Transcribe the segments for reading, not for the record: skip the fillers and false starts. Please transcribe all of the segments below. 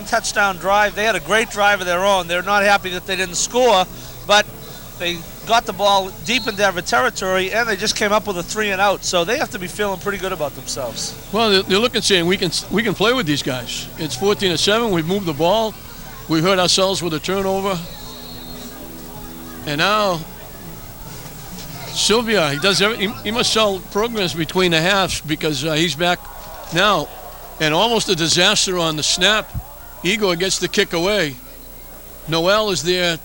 touchdown drive. They had a great drive of their own. They're not happy that they didn't score, but they got the ball deep into Everett territory, and they just came up with a 3-and-out. So they have to be feeling pretty good about themselves. Well, they're looking, saying we can play with these guys. It's 14-7. We've moved the ball. We hurt ourselves with a turnover. And now Sylvia, he does everything. He must sell programs between the halves because he's back now. And almost a disaster on the snap. Igor gets the kick away. Noel is there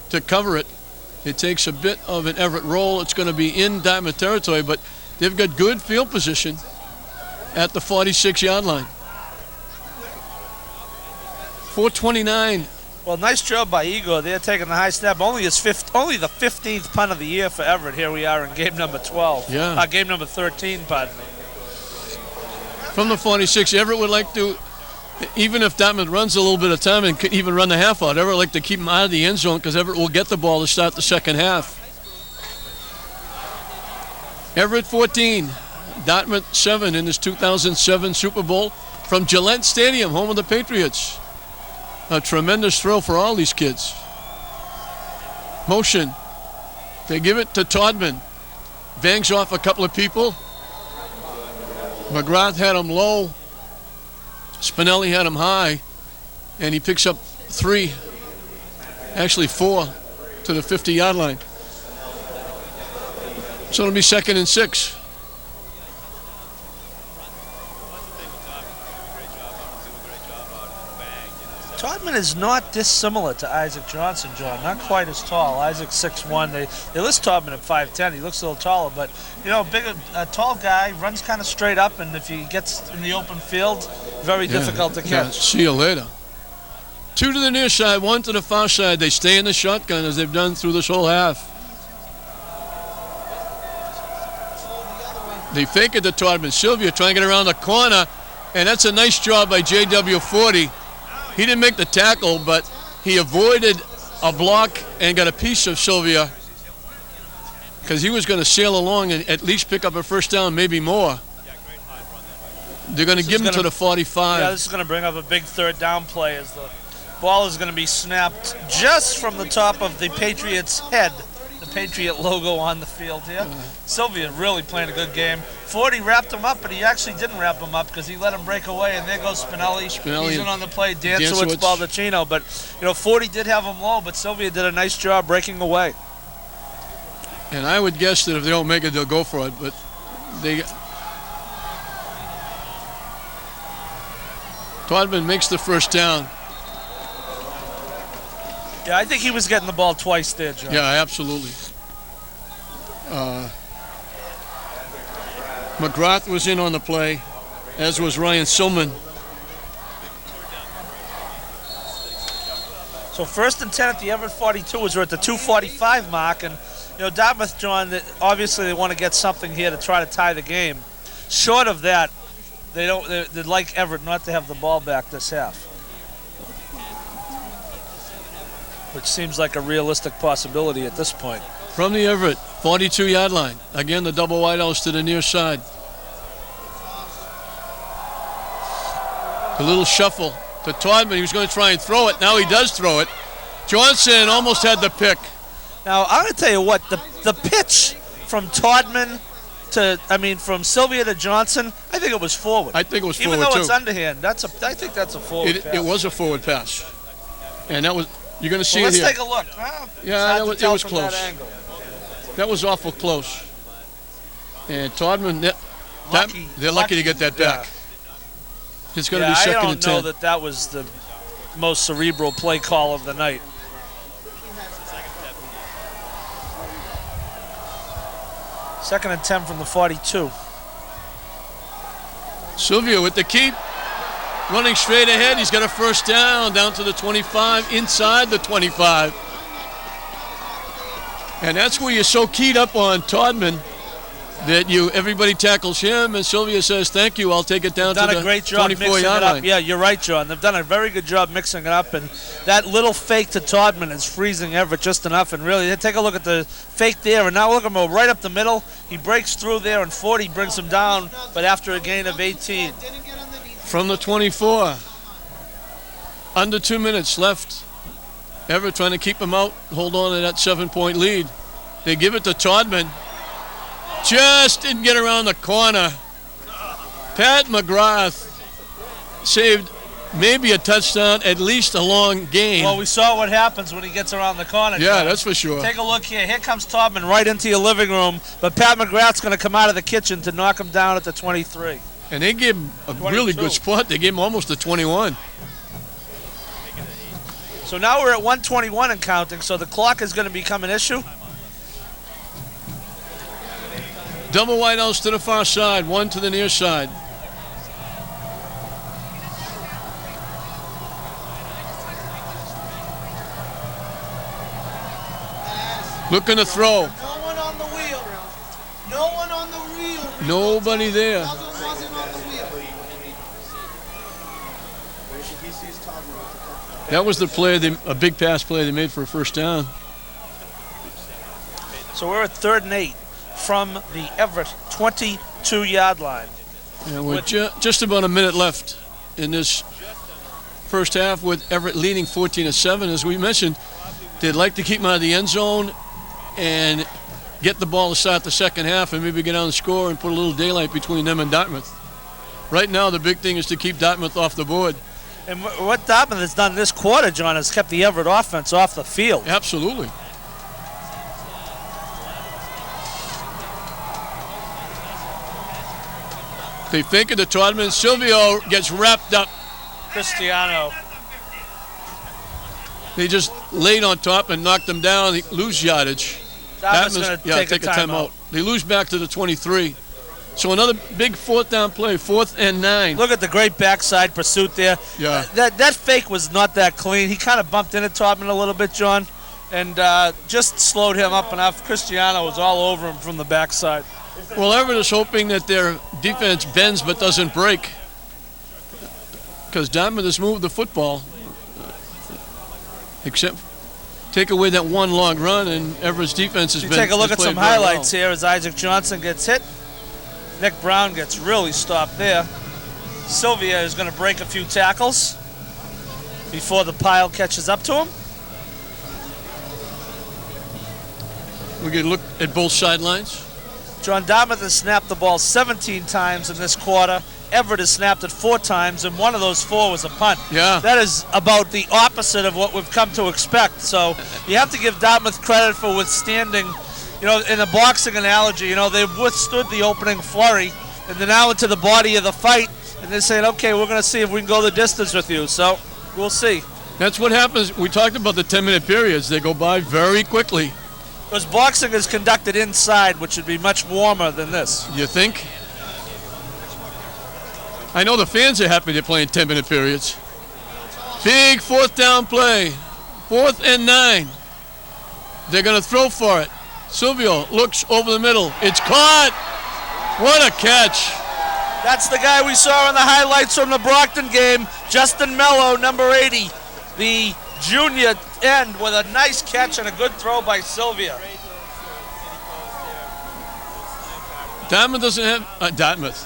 to cover it. It takes a bit of an Everett roll. It's going to be in Dartmouth territory, but they've got good field position at the 46-yard line. 4:29. Well, nice job by Igor. They're taking the high snap. Only the 15th punt of the year for Everett. Here we are in game number 12. Yeah. Game number 13, pardon me. From the 46, Everett would like to, even if Dartmouth runs a little bit of time and could even run the half out, Everett would like to keep him out of the end zone because Everett will get the ball to start the second half. Everett 14, Dartmouth 7 in this 2007 Super Bowl from Gillette Stadium, home of the Patriots. A tremendous thrill for all these kids. Motion. They give it to Todman. Bangs off a couple of people. McGrath had him low. Spinelli had him high. And he picks up 3, actually 4, to the 50-yard line. So it'll be 2nd and 6. Todman is not dissimilar to Isaac Johnson, John. Not quite as tall. Isaac's 6'1". They list Todman at 5'10". He looks a little taller, but a tall guy, runs kind of straight up, and if he gets in the open field, very difficult to catch. Yeah, see you later. 2 to the near side, 1 to the far side. They stay in the shotgun as they've done through this whole half. They fake it to Todman. Sylvia trying to get around the corner, and that's a nice job by JW40. He didn't make the tackle, but he avoided a block and got a piece of Sylvia because he was going to sail along and at least pick up a first down, maybe more. They're going to give him to the 45. Yeah, this is going to bring up a big third down play as the ball is going to be snapped just from the top of the Patriots' head. The Patriot logo on the field here. Sylvia really playing a good game. 40 wrapped him up, but he actually didn't wrap him up because he let him break away, and there goes Spinelli. He's in on the play. Dancewitz, Baldacchino. But, 40 did have him low, but Sylvia did a nice job breaking away. And I would guess that if they don't make it, they'll go for it, but they... Todman makes the first down. Yeah, I think he was getting the ball twice there, John. Yeah, absolutely. McGrath was in on the play, as was Ryan Silman. So 1st and 10 at the Everett 42 as we're at the 2:45 mark, and Dartmouth, John, obviously they want to get something here to try to tie the game. Short of that, they'd like Everett not to have the ball back this half, which seems like a realistic possibility at this point. From the Everett 42-yard line. Again, the double wideouts to the near side. A little shuffle to Todman. He was going to try and throw it. Now he does throw it. Johnson almost had the pick. Now, I'm going to tell you what, the pitch from Todman from Sylvia to Johnson, I think it was forward. I think it was forward, even though too. It's underhand. I think that's a forward pass. It was a forward pass. And that was... You're going to see let's it here. Take a look. Yeah, it was close. That was awful close. And Todman, they're lucky to get that back. It's going to be 2nd and 10. I don't know that was the most cerebral play call of the night. Second and 10 from the 42. Sylvia with the keep. Running straight ahead, he's got a first down to the 25, inside the 25. And that's where you're so keyed up on Todman that everybody tackles him, and Sylvia says, thank you, I'll take it down to the 24-yard line. Yeah, you're right, John. They've done a very good job mixing it up, and that little fake to Todman is freezing Everett just enough. And really, take a look at the fake there, and now look at him right up the middle. He breaks through there, and 40 brings him down, but after a gain of 18. From the 24, Under 2 minutes left. Everett trying to keep him out, hold on to that 7-point lead. They give it to Todman. Just didn't get around the corner. Pat McGrath saved maybe a touchdown, at least a long game. Well, we saw what happens when he gets around the corner. Yeah, John. that's for sure. Take a look here. Here comes Todman right into your living room, but Pat McGrath's going to come out of the kitchen to knock him down at the 23. And they gave him a 22. really good spot. They gave him almost a 21. So now we're at 121 and counting, so the clock is going to become an issue. Double wideouts to the far side, one to the near side. Looking to throw. No one on the wheel. No one on the wheel. Nobody there. Wasn't on the wheel. That was the play, a big pass play they made for a first down. So we're at 3rd and 8 from the Everett 22-yard line. And we're just about a minute left in this first half with Everett leading 14-7. As we mentioned, they'd like to keep him out of the end zone and get the ball to start the second half and maybe get down and score and put a little daylight between them and Dartmouth. Right now, the big thing is to keep Dartmouth off the board. And what Dartmouth has done this quarter, John, has kept the Everett offense off the field. Absolutely. They fake it to Todman. Silvio gets wrapped up. Cristiano. They just laid on top and knocked them down. They lose yardage. Dartmouth's going to take a timeout. They lose back to the 23. So another big 4th down play, 4th and 9. Look at the great backside pursuit there. Yeah. That fake was not that clean. He kind of bumped into Todman a little bit, John, and just slowed him up enough. Cristiano was all over him from the backside. Well, Everett is hoping that their defense bends but doesn't break, because Dartmouth has moved the football, except take away that one long run, and Everett's defense has been. Take a look at played some very highlights well. here as Isaac Johnson gets hit. Nick Brown gets really stopped there. Sylvia is going to break a few tackles before the pile catches up to him. We can look at both sidelines. John, Dartmouth has snapped the ball 17 times in this quarter. Everett has snapped it 4 times, and one of those 4 was a punt. Yeah. That is about the opposite of what we've come to expect. So you have to give Dartmouth credit for withstanding, in a boxing analogy, they've withstood the opening flurry, and they're now into the body of the fight, and they're saying, okay, we're going to see if we can go the distance with you. So we'll see. That's what happens. We talked about the 10-minute periods. They go by very quickly. Because boxing is conducted inside, which would be much warmer than this. You think? I know the fans are happy they're playing 10-minute periods. Big 4th down play. 4th and 9. They're going to throw for it. Silvio looks over the middle. It's caught. What a catch. That's the guy we saw in the highlights from the Brockton game, Justin Mello, number 80. The junior end with a nice catch and a good throw by Sylvia. Dartmouth doesn't have Dartmouth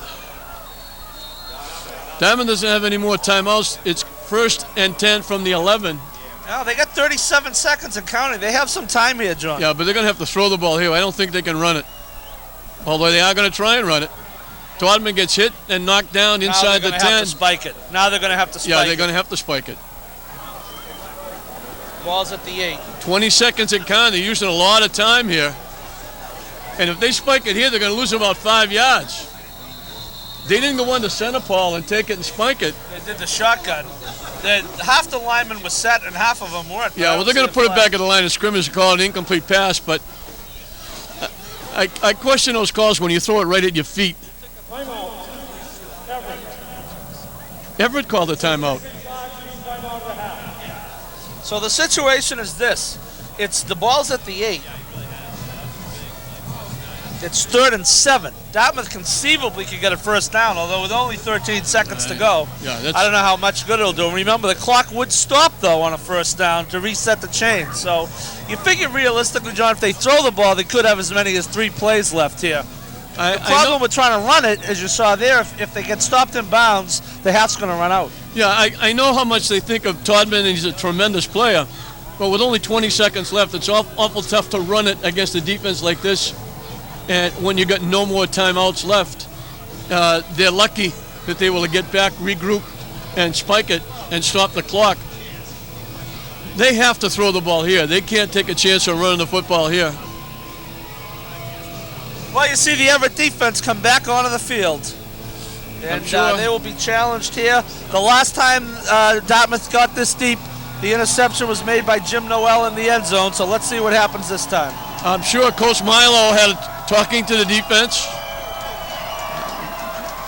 doesn't have any more timeouts. It's 1st and 10 from the 11. No, they got 37 seconds and counting. They have some time here, John. Yeah, but they're going to have to throw the ball here. I don't think they can run it. Although they are going to try and run it. Todman gets hit and knocked down inside the 10. Now they're going to have to spike it. Now they're going to have to spike it. Yeah, they're going to have to spike it. Ball's at the 8. 20 seconds and counting. They're using a lot of time here. And if they spike it here, they're going to lose about 5 yards. They didn't go on the center pole and take it and spike it. They did the shotgun. Half the linemen was set and half of them weren't. Yeah, well, they're going to put it back at the line of scrimmage and call it an incomplete pass, but I question those calls when you throw it right at your feet. Everett called the timeout. So the situation is this. It's the ball's at the 8. It's 3rd and 7. Dartmouth conceivably could get a first down, although with only 13 seconds to go. Yeah, I don't know how much good it'll do. And remember, the clock would stop, though, on a first down to reset the chain. So you figure realistically, John, if they throw the ball, they could have as many as 3 plays left here. The problem with trying to run it, as you saw there, if they get stopped in bounds, the half's going to run out. Yeah, I know how much they think of Todman, and he's a tremendous player. But with only 20 seconds left, it's awful tough to run it against a defense like this. And when you got no more timeouts left, they're lucky that they will get back, regroup, and spike it and stop the clock. They have to throw the ball here. They can't take a chance on running the football here. Well, you see the Everett defense come back onto the field. And sure. They will be challenged here. The last time Dartmouth got this deep, the interception was made by Jim Noel in the end zone, so let's see what happens this time. I'm sure Coach Milo had talking to the defense.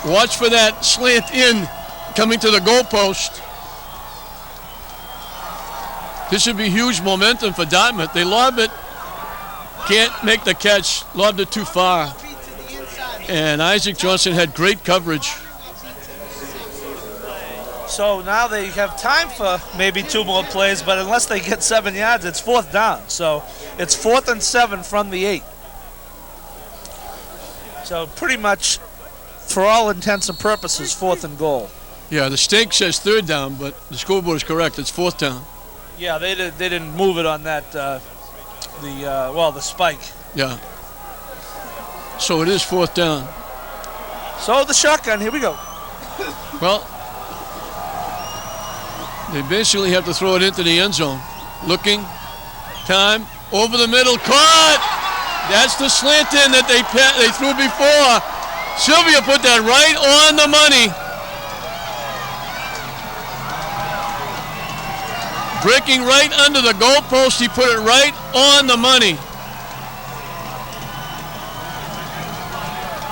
Watch for that slant in coming to the goalpost. This should be huge momentum for Dartmouth. They lob it, can't make the catch, lobbed it too far. And Isaac Johnson had great coverage. So now they have time for maybe 2 more plays, but unless they get 7 yards, it's 4th down. So it's 4th and 7 from the 8. So pretty much, for all intents and purposes, 4th and goal. Yeah, the stake says 3rd down, but the scoreboard is correct. It's 4th down. Yeah, they didn't move it on that, the spike. Yeah. So it is 4th down. So the shotgun, here we go. Well, they basically have to throw it into the end zone. Looking, time, over the middle, caught! That's the slant in that they threw before. Sylvia put that right on the money. Breaking right under the goalpost, he put it right on the money.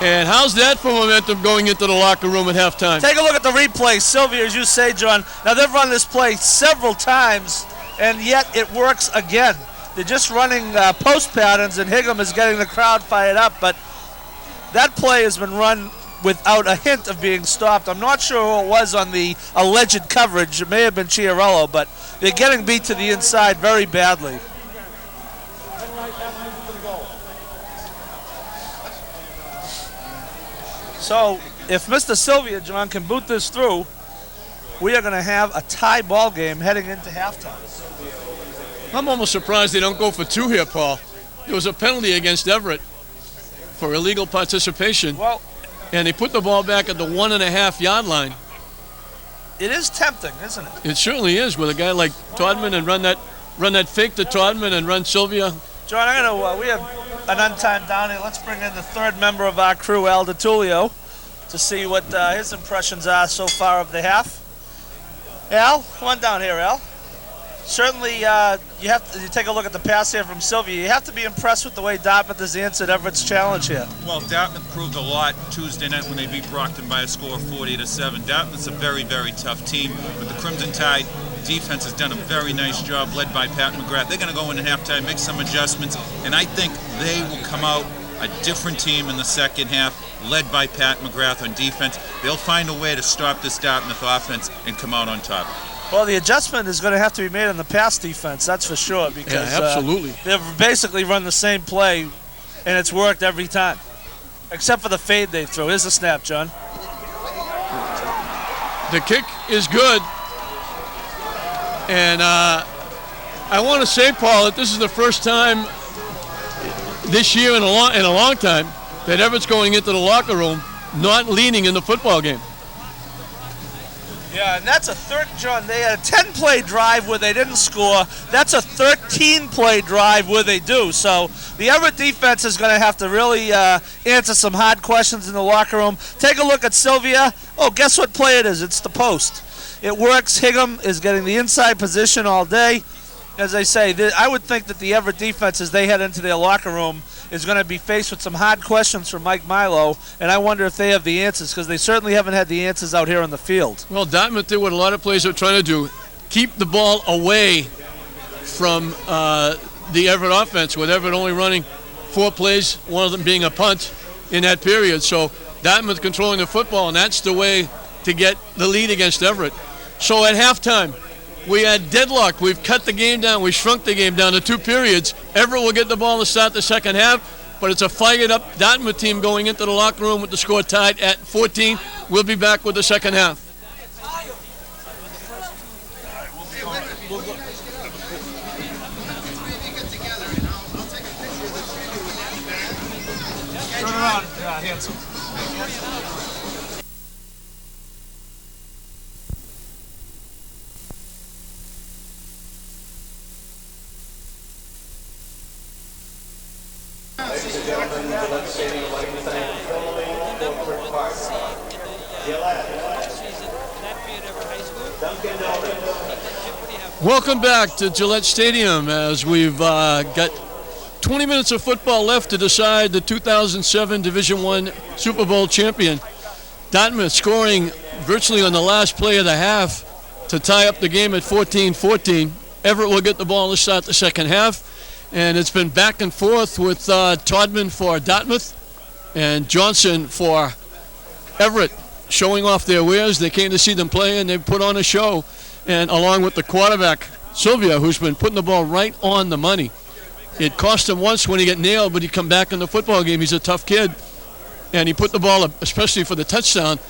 And how's that for momentum going into the locker room at halftime? Take a look at the replay. Sylvia, as you say, John. Now, they've run this play several times, and yet it works again. They're just running post patterns, and Higham is getting the crowd fired up. But that play has been run without a hint of being stopped. I'm not sure who it was on the alleged coverage. It may have been Chiarello, but they're getting beat to the inside very badly. So if Mr. Sylvia, John, can boot this through, we are going to have a tie ball game heading into halftime. I'm almost surprised they don't go for 2 here, Paul. There was a penalty against Everett for illegal participation. Well, and they put the ball back at the 1.5 yard line. It is tempting, isn't it? It certainly is with a guy like Todman and run that fake to Todman and run Sylvia. John, I'm gonna we have an untimed down here. Let's bring in the 3rd member of our crew, Al DiTullio, to see what his impressions are so far of the half. Al, come on down here, Al. Certainly, you take a look at the pass here from Sylvia. You have to be impressed with the way Dartmouth has answered Everett's challenge here. Well, Dartmouth proved a lot Tuesday night when they beat Brockton by a score of 40-7. Dartmouth's a very, very tough team, but the Crimson Tide defense has done a very nice job, led by Pat McGrath. They're going to go into halftime, make some adjustments, and I think they will come out a different team in the second half, led by Pat McGrath on defense. They'll find a way to stop this Dartmouth offense and come out on top. Well, the adjustment is going to have to be made on the pass defense, that's for sure, because absolutely. They've basically run the same play, and it's worked every time, except for the fade they threw. Here's the snap, John. The kick is good. And I want to say, Paul, that this is the first time this year in a long time that Everett's going into the locker room not leading in the football game. Yeah, and that's John, they had a 10-play drive where they didn't score. That's a 13-play drive where they do. So the Everett defense is going to have to really answer some hard questions in the locker room. Take a look at Sylvia. Oh, guess what play it is? It's the post. It works. Higham is getting the inside position all day. As I say, I would think that the Everett defense, as they head into their locker room, is going to be faced with some hard questions from Mike Milo, and I wonder if they have the answers, because they certainly haven't had the answers out here on the field. Well, Dartmouth did what a lot of players are trying to do, keep the ball away from the Everett offense, with Everett only running 4 plays, one of them being a punt in that period. So Dartmouth controlling the football, and that's the way to get the lead against Everett. So at halftime, we had deadlock. We've cut the game down. We shrunk the game down to 2 periods. Everett will get the ball to start the second half, but it's a fired-up Dartmouth team going into the locker room with the score tied at 14. We'll be back with the second half. Turn around, handsome. Ladies and gentlemen, Gillette Stadium would like to thank the following corporate partners. Gillette, Dunkin' Donuts. Welcome back to Gillette Stadium as we've got 20 minutes of football left to decide the 2007 Division I Super Bowl champion. Dartmouth scoring virtually on the last play of the half to tie up the game at 14-14. Everett will get the ball to start the second half. And it's been back and forth with Todman for Dartmouth and Johnson for Everett, showing off their wares. They came to see them play, and they put on a show. And along with the quarterback, Sylvia, who's been putting the ball right on the money. It cost him once when he got nailed, but he come back in the football game. He's a tough kid. And he put the ball up, especially for the touchdown.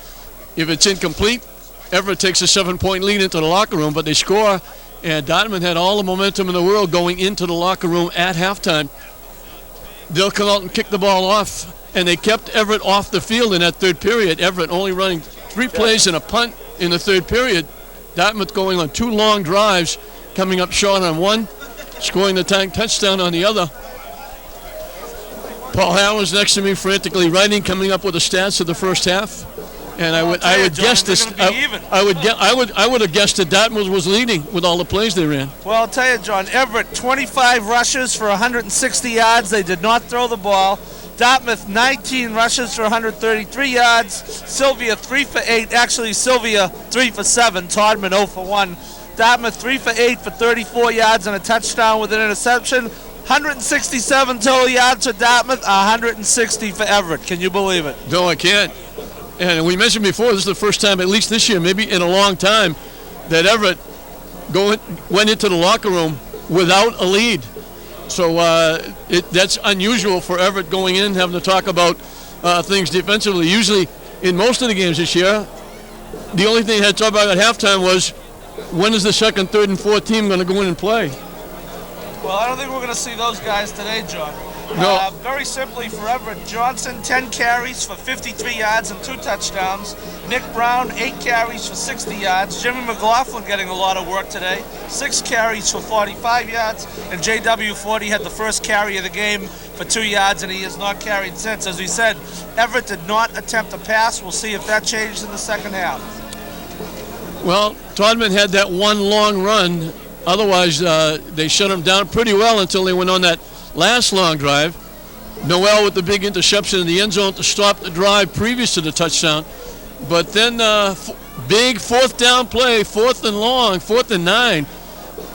If it's incomplete, Everett takes a 7-point lead into the locker room, but they score. And Dartmouth had all the momentum in the world going into the locker room at halftime. They'll come out and kick the ball off, and they kept Everett off the field in that third period. Everett only running 3 plays and a punt in the third period. Dartmouth going on 2 long drives, coming up short on one, scoring the tying touchdown on the other. Paul Howard's next to me, frantically writing, coming up with the stats of the first half. And I would guess this. I would have guessed that Dartmouth was leading with all the plays they ran. Well, I'll tell you, John, Everett 25 rushes for 160 yards. They did not throw the ball. Dartmouth 19 rushes for 133 yards. Sylvia 3 for 8. Actually, Sylvia 3 for 7. Todman 0 for 1. Dartmouth 3 for 8 for 34 yards and a touchdown with an interception. 167 total yards for Dartmouth, 160 for Everett. Can you believe it? No, I can't. And we mentioned before, this is the first time, at least this year, maybe in a long time, that Everett went into the locker room without a lead. So that's unusual for Everett going in, having to talk about things defensively. Usually, in most of the games this year, the only thing they had to talk about at halftime was, when is the second, third, and fourth team going to go in and play? Well, I don't think we're going to see those guys today, John. No. Very simply for Everett, Johnson, 10 carries for 53 yards and 2 touchdowns. Nick Brown, 8 carries for 60 yards. Jimmy McLaughlin getting a lot of work today, 6 carries for 45 yards. And J.W. Forty had the first carry of the game for 2 yards, and he has not carried since. As we said, Everett did not attempt a pass. We'll see if that changed in the second half. Well, Todman had that one long run. Otherwise, they shut him down pretty well until they went on that last long drive. Noel with the big interception in the end zone to stop the drive previous to the touchdown. But then big fourth down play, 4th and long, 4th and 9.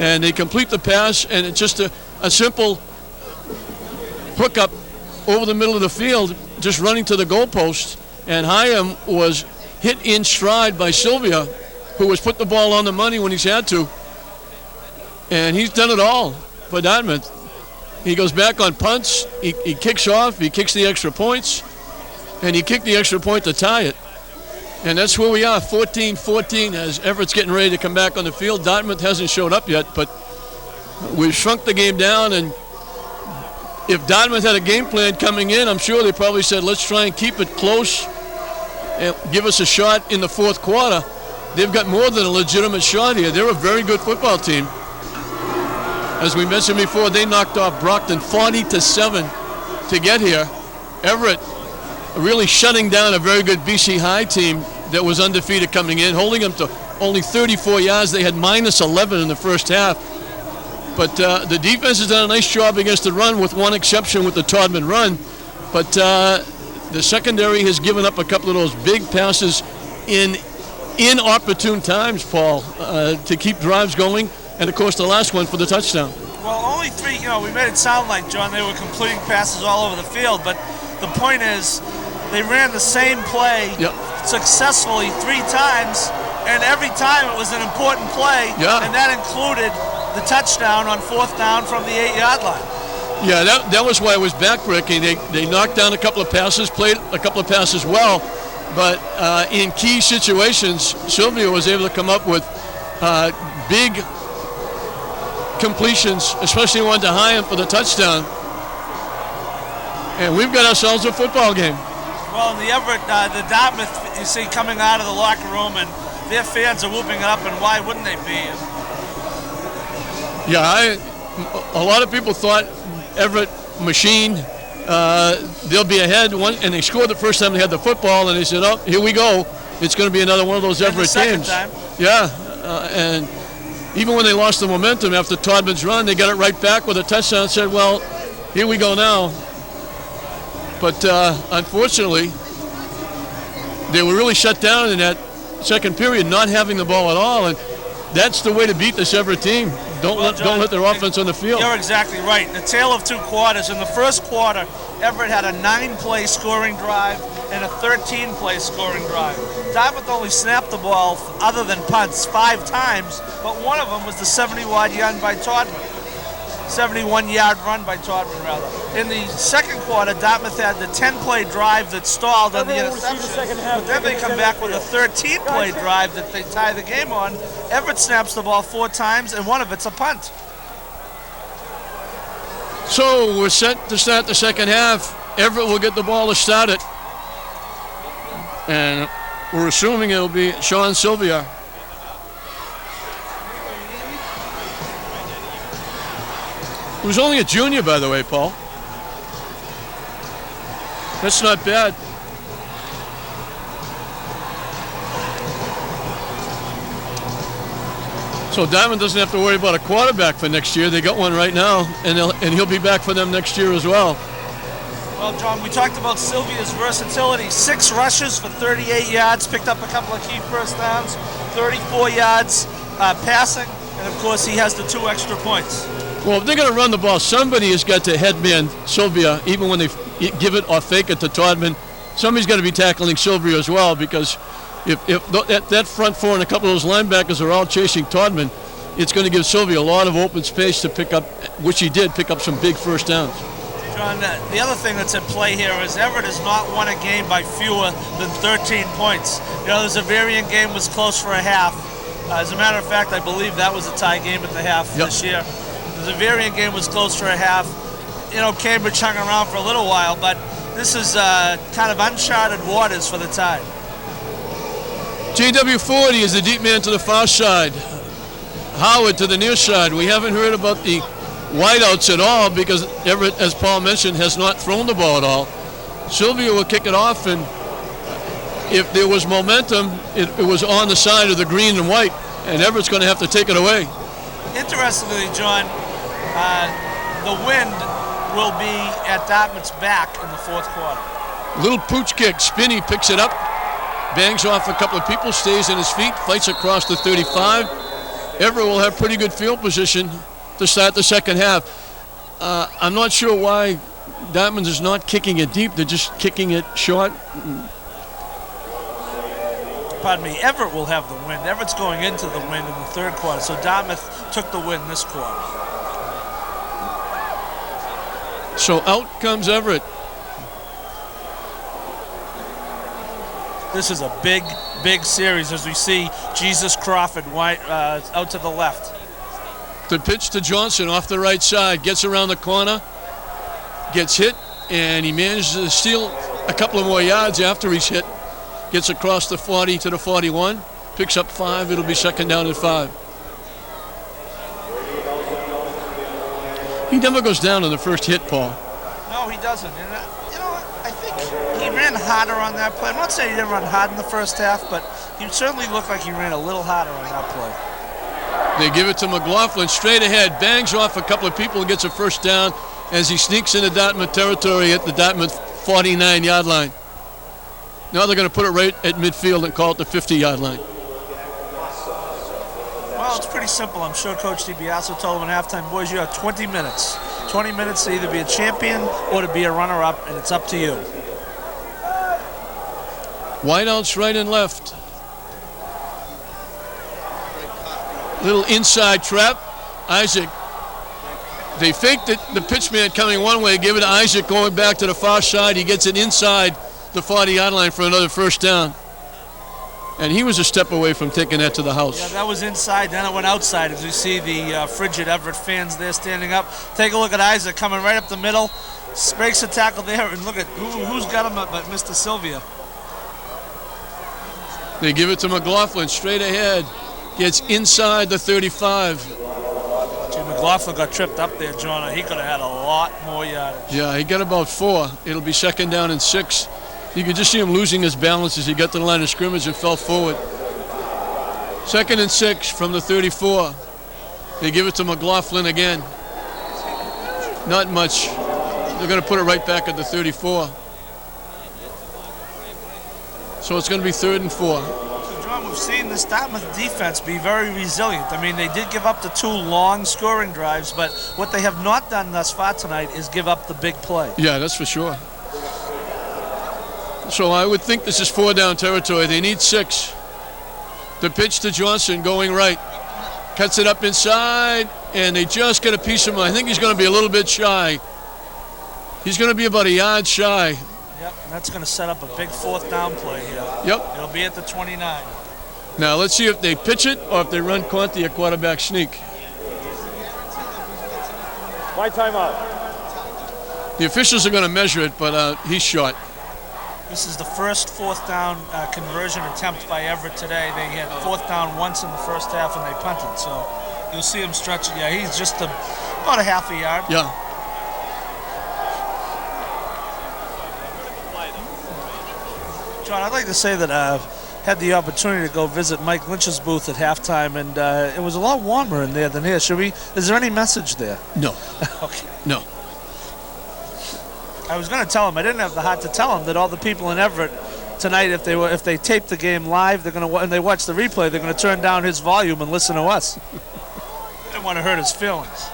And they complete the pass, and it's just a simple hookup over the middle of the field, just running to the goalpost. And Hyam was hit in stride by Sylvia, who has put the ball on the money when he's had to. And he's done it all for Dartmouth. He goes back on punts, he kicks off, he kicks the extra points, and he kicked the extra point to tie it. And that's where we are, 14-14, as Everett's getting ready to come back on the field. Dartmouth hasn't showed up yet, but we've shrunk the game down, and if Dartmouth had a game plan coming in, I'm sure they probably said, let's try and keep it close and give us a shot in the fourth quarter. They've got more than a legitimate shot here. They're a very good football team. As we mentioned before, they knocked off Brockton 40-7 to get here. Everett really shutting down a very good BC High team that was undefeated coming in, holding them to only 34 yards. They had minus 11 in the first half. But the defense has done a nice job against the run, with one exception with the Todman run. But the secondary has given up a couple of those big passes in inopportune times, Paul, to keep drives going. And, of course, the last one for the touchdown. Well, only 3, we made it sound like, John, they were completing passes all over the field. But the point is, they ran the same play successfully 3 times, and every time it was an important play, and that included the touchdown on 4th down from the 8-yard line. Yeah, that was why it was backbreaking. They knocked down a couple of passes, played a couple of passes well, but in key situations, Sylvia was able to come up with big completions, especially one to Hyam for the touchdown. And we've got ourselves a football game. Well, the Everett, the Dartmouth, you see coming out of the locker room, and their fans are whooping it up, and why wouldn't they be? Yeah, a lot of people thought Everett machine, they'll be ahead, and they scored the first time they had the football, and they said, oh, here we go. It's going to be another one of those Everett games. Time. Yeah, and even when they lost the momentum after Todman's run, they got it right back with a touchdown and said, well, here we go now. But unfortunately, they were really shut down in that second period, not having the ball at all, and that's the way to beat this Everett team. Don't let their offense on the field. You're exactly right. The tale of two quarters. In the first quarter, Everett had a 9-play scoring drive and a 13-play scoring drive. Dartmouth only snapped the ball, other than punts, 5 times, but one of them was the 71-yard by Todman. 71-yard run by Todman, rather. In the second quarter, Dartmouth had the 10-play drive that stalled on the interception, but then they come back with a 13-play drive that they tie the game on. Everett snaps the ball 4 times, and one of it's a punt. So we're set to start the second half. Everett will get the ball to start it. And we're assuming it'll be Sean Sylvia. Who's only a junior, by the way, Paul. That's not bad. So Diamond doesn't have to worry about a quarterback for next year. They got one right now, and he'll be back for them next year as well. Well, John, we talked about Sylvia's versatility. 6 rushes for 38 yards, picked up a couple of key first downs, 34 yards passing, and of course he has the 2 extra points. Well, if they're going to run the ball, somebody has got to headman Sylvia, even when they give it or fake it to Todman. Somebody's got to be tackling Sylvia as well, because if that front 4 and a couple of those linebackers are all chasing Todman, it's going to give Sylvia a lot of open space to pick up, which he did, pick up some big first downs. John, the other thing that's at play here is Everett has not won a game by fewer than 13 points. You know, there's a variant game was close for a half. As a matter of fact, I believe that was a tie game at the half this year. The variant game was close for a half. You know, Cambridge hung around for a little while, but this is kind of uncharted waters for the Tide. JW40 is the deep man to the far side. Howard to the near side. We haven't heard about the wideouts at all because Everett, as Paul mentioned, has not thrown the ball at all. Sylvia will kick it off, and if there was momentum, it was on the side of the green and white, and Everett's going to have to take it away. Interestingly, John, the wind will be at Dartmouth's back in the fourth quarter. Little pooch kick. Spinney picks it up, bangs off a couple of people, stays in his feet, fights across the 35. Everett will have pretty good field position to start the second half. I'm not sure why Dartmouth is not kicking it deep. They're just kicking it short. Pardon me, Everett will have the win. Everett's going into the win in the third quarter, so Dartmouth took the win this quarter. So out comes Everett. This is a big, big series as we see Jesus Crawford out to the left. The pitch to Johnson off the right side, gets around the corner, gets hit, and he manages to steal a couple of more yards after he's hit. Gets across the 40 to the 41, picks up 5. It'll be second down and 5. He never goes down on the first hit, Paul. No, he doesn't. And, you know, I think he ran harder on that play. I'm not saying he didn't run hard in the first half, but he certainly looked like he ran a little harder on that play. They give it to McLaughlin straight ahead, bangs off a couple of people and gets a first down as he sneaks into Dartmouth territory at the Dartmouth 49-yard line. Now they're going to put it right at midfield and call it the 50-yard line. Well, it's pretty simple. I'm sure Coach DiBiase told them at halftime, boys, you have 20 minutes. 20 minutes to either be a champion or to be a runner-up, and it's up to you. Wideouts right and left. Little inside trap. Isaac They faked it, the pitch man coming one way, give it to Isaac going back to the far side. He gets it inside the 40-yard line for another first down. And he was a step away from taking that to the house. Yeah, that was inside, then it went outside. As we see the frigid Everett fans there standing up. Take a look at Isaac coming right up the middle. Breaks a tackle there, and look at who's got him but Mr. Sylvia. They give it to McLaughlin straight ahead. Gets inside the 35. McLaughlin got tripped up there, John. He could have had a lot more yardage. Yeah, he got about 4. It'll be 2nd down and 6. You could just see him losing his balance as he got to the line of scrimmage and fell forward. 2nd and 6 from the 34. They give it to McLaughlin again. Not much. They're going to put it right back at the 34. So it's going to be 3rd and 4. John, we've seen this Dartmouth defense be very resilient. I mean, they did give up the 2 long scoring drives, but what they have not done thus far tonight is give up the big play. Yeah, that's for sure. So I would think this is 4-down territory. They need 6. The pitch to Johnson going right. Cuts it up inside, and they just get a piece of him. I think he's going to be a little bit shy. He's going to be about a yard shy. Yep, and that's going to set up a big 4th down play here. Yep. It'll be at the 29. Now let's see if they pitch it or if they run Conti a quarterback sneak. My timeout. The officials are going to measure it, but he's short. This is the first 4th down conversion attempt by Everett today. They had 4th down once in the first half and they punted. So you'll see him stretching. Yeah, he's just about a half a yard. Yeah. John, I'd like to say that I had the opportunity to go visit Mike Lynch's booth at halftime, and it was a lot warmer in there than here. Is there any message there? No. Okay. No. I was going to tell him. I didn't have the heart to tell him that all the people in Everett tonight, if they tape the game live, and they watch the replay, they're going to turn down his volume and listen to us. I didn't want to hurt his feelings.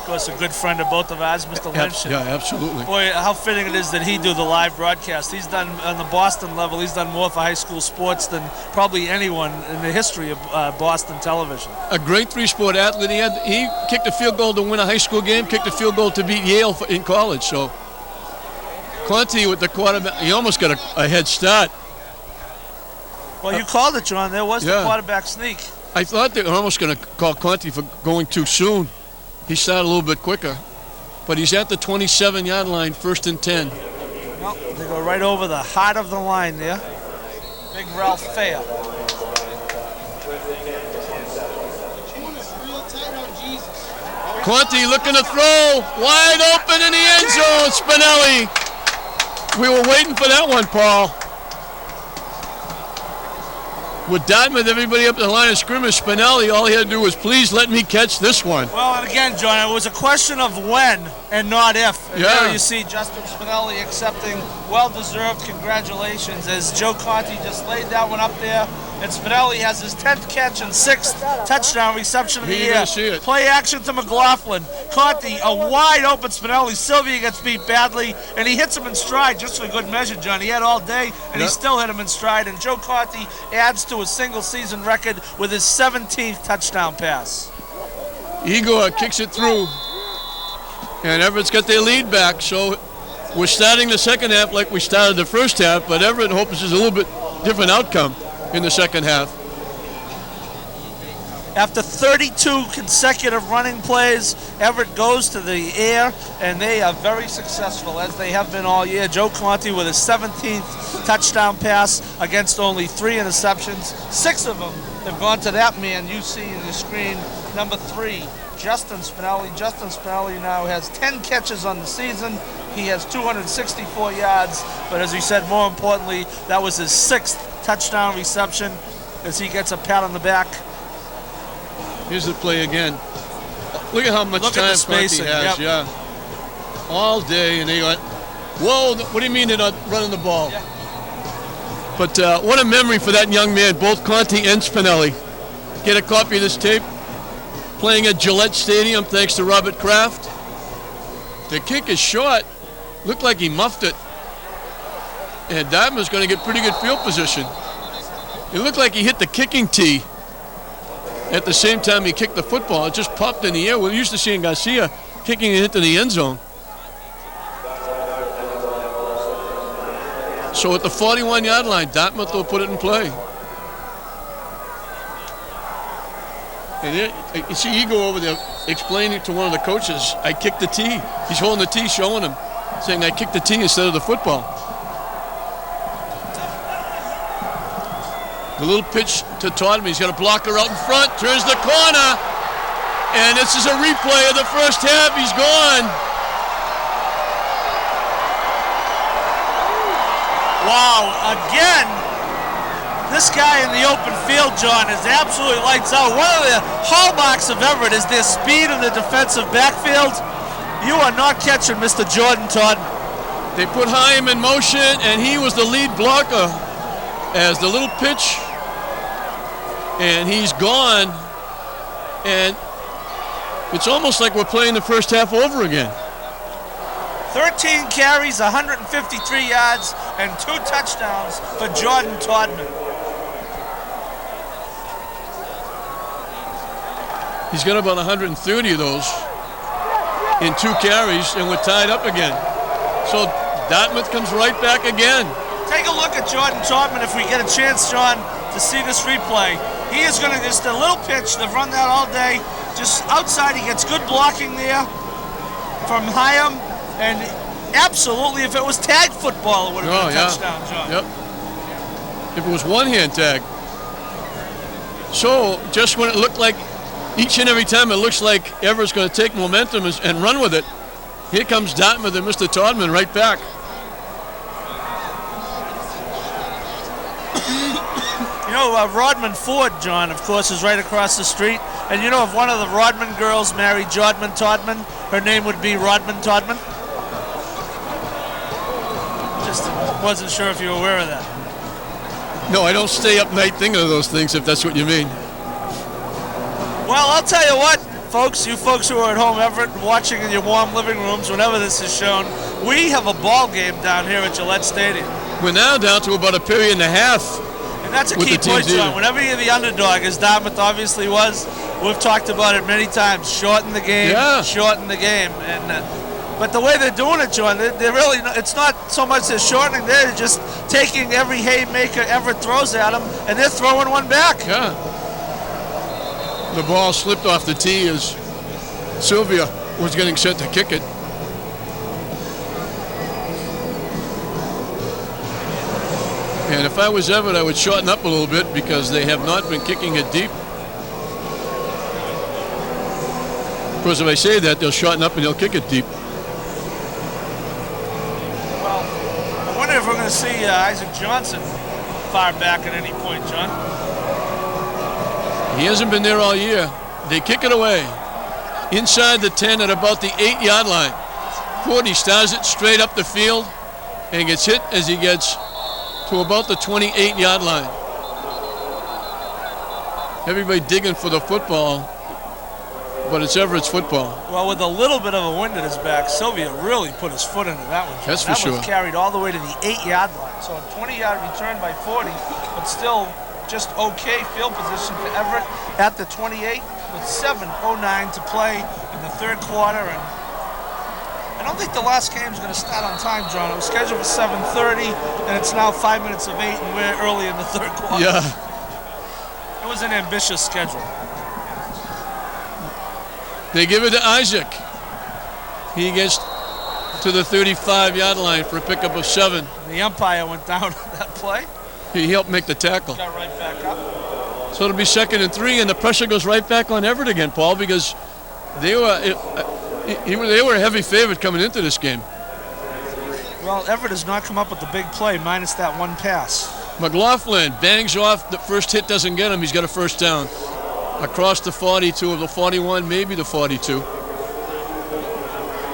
Of course, a good friend of both of ours, Mr. Lynch. Yeah, absolutely. Boy, how fitting it is that he do the live broadcast. He's done, on the Boston level, he's done more for high school sports than probably anyone in the history of Boston television. A great 3-sport athlete. He kicked a field goal to win a high school game, kicked a field goal to beat Yale in college. So Conti with the quarterback, he almost got a head start. Well, you called it, John. There was the quarterback sneak. I thought they were almost going to call Conti for going too soon. He started a little bit quicker. But he's at the 27-yard line, 1st and 10. Well, they go right over the heart of the line there. Big Ralph Fair. Conti looking to throw. Wide open in the end zone. Spinelli. We were waiting for that one, Paul. With Dartmouth, everybody up the line of scrimmage, Spinelli, all he had to do was, please let me catch this one. Well, and again, John, it was a question of when and not if. And yeah. There you see Justin Spinelli accepting well-deserved congratulations as Joe Conti just laid that one up there. And Spinelli has his 10th catch and 6th touchdown reception of the year. See it. Play action to McLaughlin. Conti, a wide open Spinelli. Sylvia gets beat badly, and he hits him in stride just for good measure, John. He had all day, and he still hit him in stride. And Joe Conti adds to a single-season record with his 17th touchdown pass. Igor kicks it through, and Everett's got their lead back. So we're starting the second half like we started the first half, but Everett hopes there's a little bit different outcome in the second half. After 32 consecutive running plays, Everett goes to the air, and they are very successful, as they have been all year. Joe Conti with his 17th touchdown pass against only 3 interceptions. 6 of them have gone to that man you see on the screen, number 3, Justin Spinelli. Justin Spinelli now has 10 catches on the season. He has 264 yards, but as we said, more importantly, that was his 6th touchdown reception as he gets a pat on the back. Here's the play again. Look at how much time Conti has. Yeah. All day, and they went, whoa, what do you mean they're not running the ball? Yeah. But what a memory for that young man, both Conti and Spinelli. Get a copy of this tape. Playing at Gillette Stadium, thanks to Robert Kraft. The kick is short. Looked like he muffed it. And Dartmouth's going to get pretty good field position. It looked like he hit the kicking tee. at the same time he kicked the football. It just popped in the air. We're used to seeing Garcia kicking it into the end zone. So at the 41-yard line, Dartmouth will put it in play. And you see Ego over there explaining to one of the coaches, I kicked the tee. He's holding the tee, showing him, saying I kicked the tee instead of the football. The little pitch to Todman. He's got a blocker out in front, turns the corner, and this is a replay of the first half. He's gone. Wow, again, this guy in the open field, John, is absolutely lights out. One of the hallmarks of Everett is their speed in the defensive backfield. You are not catching Mr. Jordan Todman. They put Haim in motion, and he was the lead blocker as the little pitch, and he's gone. And it's almost like we're playing the first half over again. 13 carries, 153 yards, and 2 touchdowns for Jordan Todman. He's got about 130 of those in 2 carries, and we're tied up again. So Dartmouth comes right back again. Take a look at Jordan Todman if we get a chance, John, to see this replay. He is going to just a little pitch. They've run that all day. Just outside, he gets good blocking there from Hyam. And absolutely, if it was tag football, it would have been a touchdown, John. Yep. If it was one-hand tag. So just when it looked like, each and every time it looks like Everett's going to take momentum and run with it, here comes Dartmouth and Mr. Todman right back. You know, Rodman Ford, John, of course, is right across the street. And you know, if one of the Rodman girls married Jodman Todman, her name would be Rodman Todman. Just wasn't sure if you were aware of that. No, I don't stay up night thinking of those things, if that's what you mean. Well, I'll tell you what, folks, you folks who are at home, Everett, watching in your warm living rooms whenever this is shown, we have a ball game down here at Gillette Stadium. We're now down to about a period and a half. And that's a key point, John. Whenever you're the underdog, as Dartmouth obviously was, we've talked about it many times, shorten the game, shorten the game. And but the way they're doing it, John, they're really, it's not so much they're shortening, they're just taking every haymaker Everett throws at them, and they're throwing one back. Yeah. The ball slipped off the tee as Sylvia was getting set to kick it. And if I was Everett, I would shorten up a little bit because they have not been kicking it deep. Of course, if I say that, they'll shorten up and they'll kick it deep. Well, I wonder if we're going to see Isaac Johnson fire back at any point, John. He hasn't been there all year. They kick it away. Inside the 10 at about the 8-yard line. 40 stars it straight up the field and gets hit as he gets to about the 28-yard line. Everybody digging for the football, but it's Everett's football. Well, with a little bit of a wind at his back, Sylvia really put his foot into that one. That's for sure. That was carried all the way to the 8-yard line. So a 20-yard return by 40, but still just okay field position for Everett at the 28 with 7:09 to play in the third quarter. And I don't think the last game is going to start on time, John. It was scheduled for 7:30, and it's now 5 minutes of 8, and we're early in the third quarter. Yeah. It was an ambitious schedule. They give it to Isaac. He gets to the 35-yard line for a pickup of 7. The umpire went down on that play. He helped make the tackle. Got right back up. So it'll be 2nd and 3, and the pressure goes right back on Everett again, Paul, because they were a heavy favorite coming into this game. Well, Everett has not come up with the big play, minus that one pass. McLaughlin bangs off. The first hit doesn't get him. He's got a first down. Across the 42 of the 41, maybe the 42.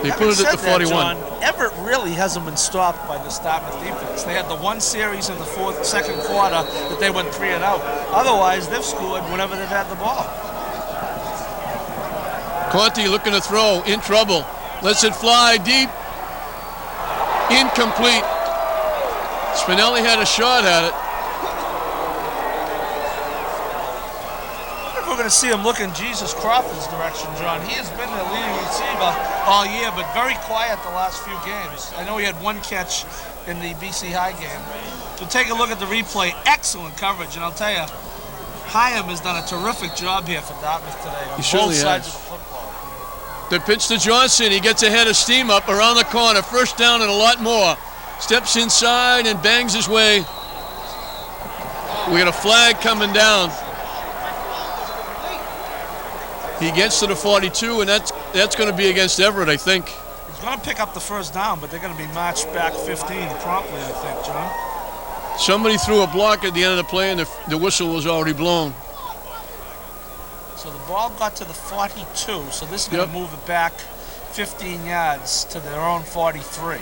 They put it at the 41. John, Everett really hasn't been stopped by this Dartmouth defense. They had the one series in the second quarter that they went 3 and out. Otherwise, they've scored whenever they've had the ball. Conti looking to throw, in trouble. Lets it fly deep. Incomplete. Spinelli had a shot at it. We're going to see him look in Jesus Crawford's direction, John. He has been the leading receiver all year, but very quiet the last few games. I know he had one catch in the BC High game. So take a look at the replay. Excellent coverage, and I'll tell you, Hyam has done a terrific job here for Dartmouth today on both sides of the football. The pitch to Johnson. He gets ahead of steam up around the corner. First down and a lot more. Steps inside and bangs his way. We got a flag coming down. He gets to the 42, and that's going to be against Everett, I think. He's going to pick up the first down, but they're going to be marched back 15 promptly, I think, John. Somebody threw a block at the end of the play, and the whistle was already blown. So the ball got to the 42, so this is going to move it back 15 yards to their own 43.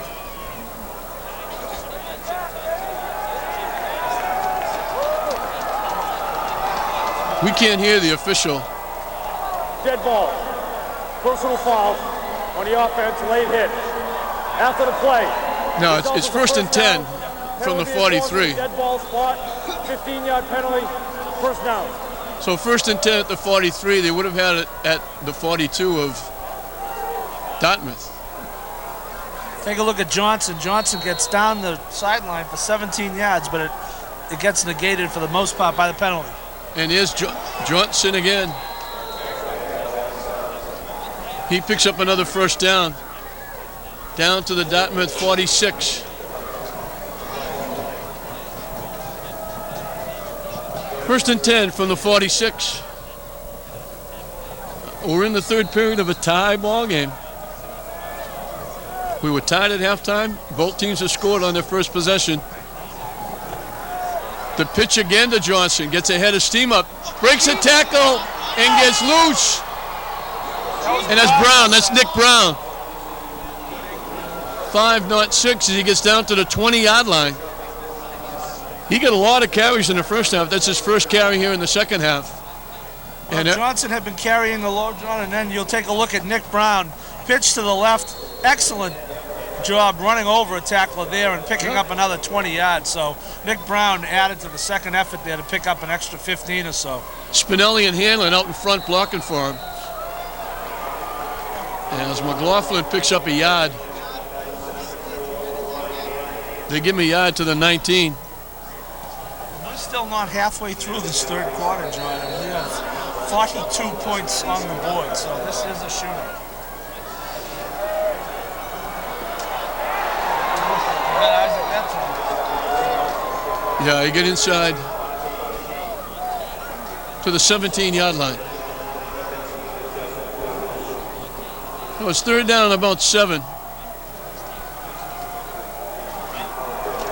We can't hear the official. Dead ball. Personal foul on the offense, late hit. After the play. No, it's first and 10 from the 43. Dead ball spot, 15-yard penalty, first down. So first and 10 at the 43, they would have had it at the 42 of Dartmouth. Take a look at Johnson. Johnson gets down the sideline for 17 yards, but it gets negated for the most part by the penalty. And here's Johnson again. He picks up another first down. Down to the Dartmouth 46. First and 10 from the 46. We're in the third period of a tie ball game. We were tied at halftime. Both teams have scored on their first possession. The pitch again to Johnson. Gets ahead of steam up. Breaks a tackle and gets loose. And that's Brown. That's Nick Brown. 5-0-6 as he gets down to the 20-yard line. He got a lot of carries in the first half. That's his first carry here in the second half. And Johnson had been carrying the load, John, and then you'll take a look at Nick Brown. Pitch to the left. Excellent job running over a tackler there and picking up another 20 yards. So Nick Brown added to the second effort there to pick up an extra 15 or so. Spinelli and Hanlon out in front blocking for him. And as McLaughlin picks up a yard, they give him a yard to the 19. We're still not halfway through this third quarter, John, and we have 42 points on the board, so this is a shootout. Yeah, you get inside to the 17-yard line. So it's third down and about 7. I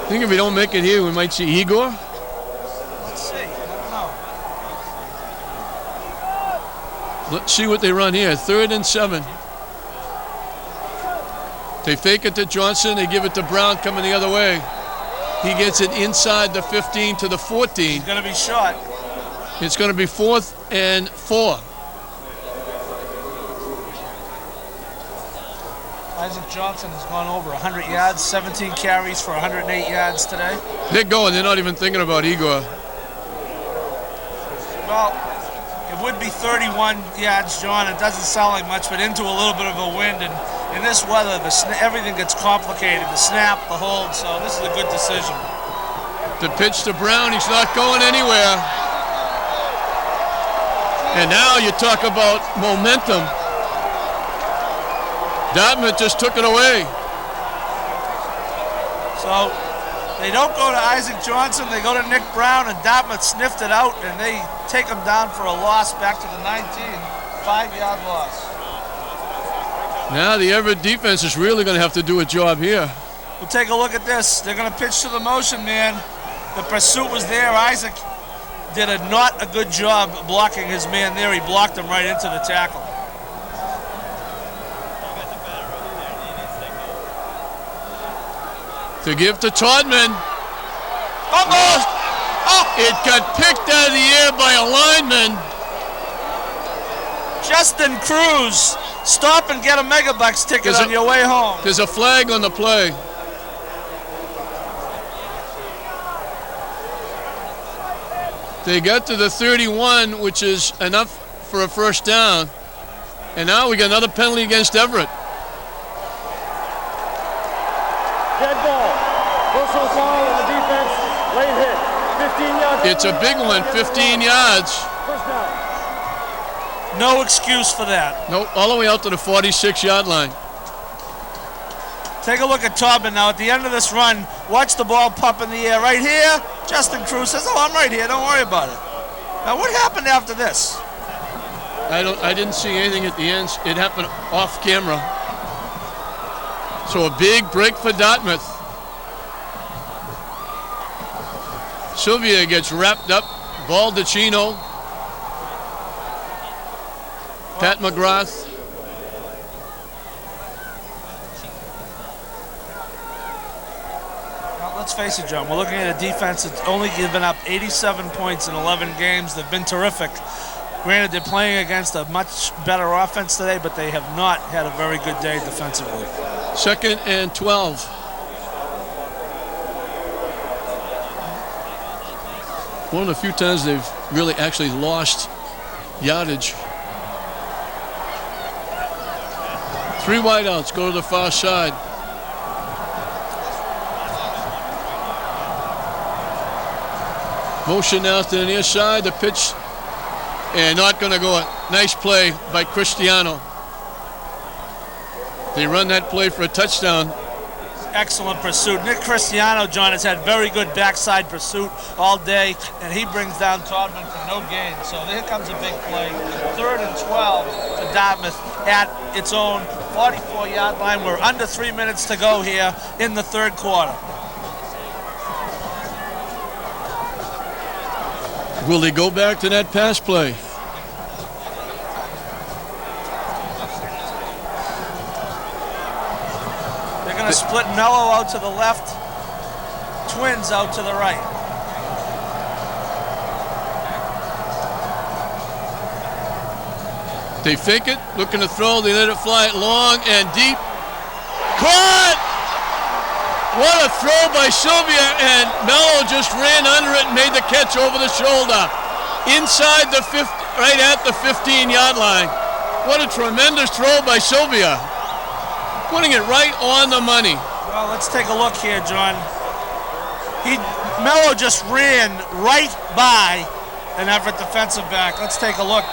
think if we don't make it here, we might see Igor. Let's see. I don't know. Let's see what they run here. 3rd and 7. They fake it to Johnson. They give it to Brown coming the other way. He gets it inside the 15 to the 14. He's going to be short. It's going to be 4th and 4. Isaac Johnson has gone over 100 yards, 17 carries for 108 yards today. They're going. They're not even thinking about Igor. Well, it would be 31 yards, John. It doesn't sound like much, but into a little bit of a wind. And in this weather, everything gets complicated. The snap, the hold, so this is a good decision. The pitch to Brown. He's not going anywhere. And now you talk about momentum. Dartmouth just took it away. So they don't go to Isaac Johnson, they go to Nick Brown, and Dartmouth sniffed it out, and they take him down for a loss back to the 19, 5-yard loss. Now the Everett defense is really going to have to do a job here. We'll take a look at this. They're going to pitch to the motion man. The pursuit was there. Isaac did not a good job blocking his man there. He blocked him right into the tackle. To give to Todman. Almost! Oh! It got picked out of the air by a lineman. Justin Cruz, stop and get a Megabucks ticket on your way home. There's a flag on the play. They got to the 31, which is enough for a first down. And now we got another penalty against Everett. Dead ball. Personal foul on the defense. Late hit. 15 yards. It's a big one, 15 yards. First down. No excuse for that. Nope, all the way out to the 46-yard line. Take a look at Tobin now. At the end of this run, watch the ball pop in the air. Right here, Justin Cruz says, "Oh, I'm right here. Don't worry about it." Now, what happened after this? I didn't see anything at the end. It happened off camera. So a big break for Dartmouth. Sylvia gets wrapped up. Baldacchino. Pat McGrath. Now, let's face it, John. We're looking at a defense that's only given up 87 points in 11 games. They've been terrific. Granted, they're playing against a much better offense today, but they have not had a very good day defensively. 2nd and 12. One of the few times they've really actually lost yardage. 3 wideouts go to the far side. Motion now to the near side. The pitch, and not going to go. A nice play by Cristiano. They run that play for a touchdown. Excellent pursuit. Nick Cristiano, John, has had very good backside pursuit all day, and he brings down Todman for no gain. So here comes a big play. 3rd and 12 to Dartmouth at its own 44-yard line. We're under 3 minutes to go here in the third quarter. Will they go back to that pass play? They're going to split Mello out to the left, Twins out to the right. They fake it, looking to throw. They let it fly long and deep. Caught! What a throw by Sylvia, and Mello just ran under it and made the catch over the shoulder. Inside the right at the 15-yard line. What a tremendous throw by Sylvia. Putting it right on the money. Well, let's take a look here, John. Mello just ran right by an Everett defensive back. Let's take a look.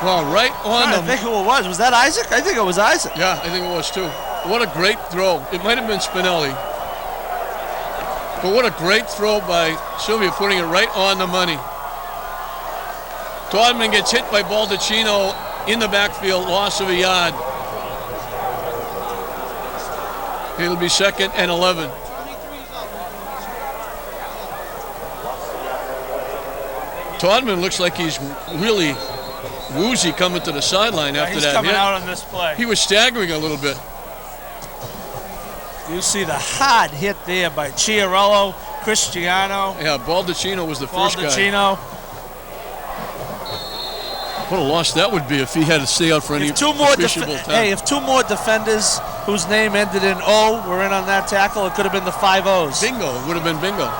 Well, right on the... I think who it was. Was that Isaac? I think it was Isaac. Yeah, I think it was too. What a great throw. It might have been Spinelli. But what a great throw by Sylvia, putting it right on the money. Todman gets hit by Baldacchino in the backfield, loss of a yard. It'll be 2nd and 11. Todman looks like he's really woozy coming to the sideline after that hit. He's coming out on this play. He was staggering a little bit. You see the hard hit there by Chiarello, Cristiano. Yeah, Baldacchino was the first guy. Baldacchino. What a loss that would be if he had to stay out for any appreciable time. Hey, if 2 more defenders whose name ended in O were in on that tackle, it could have been the 5 O's. Bingo. It would have been bingo.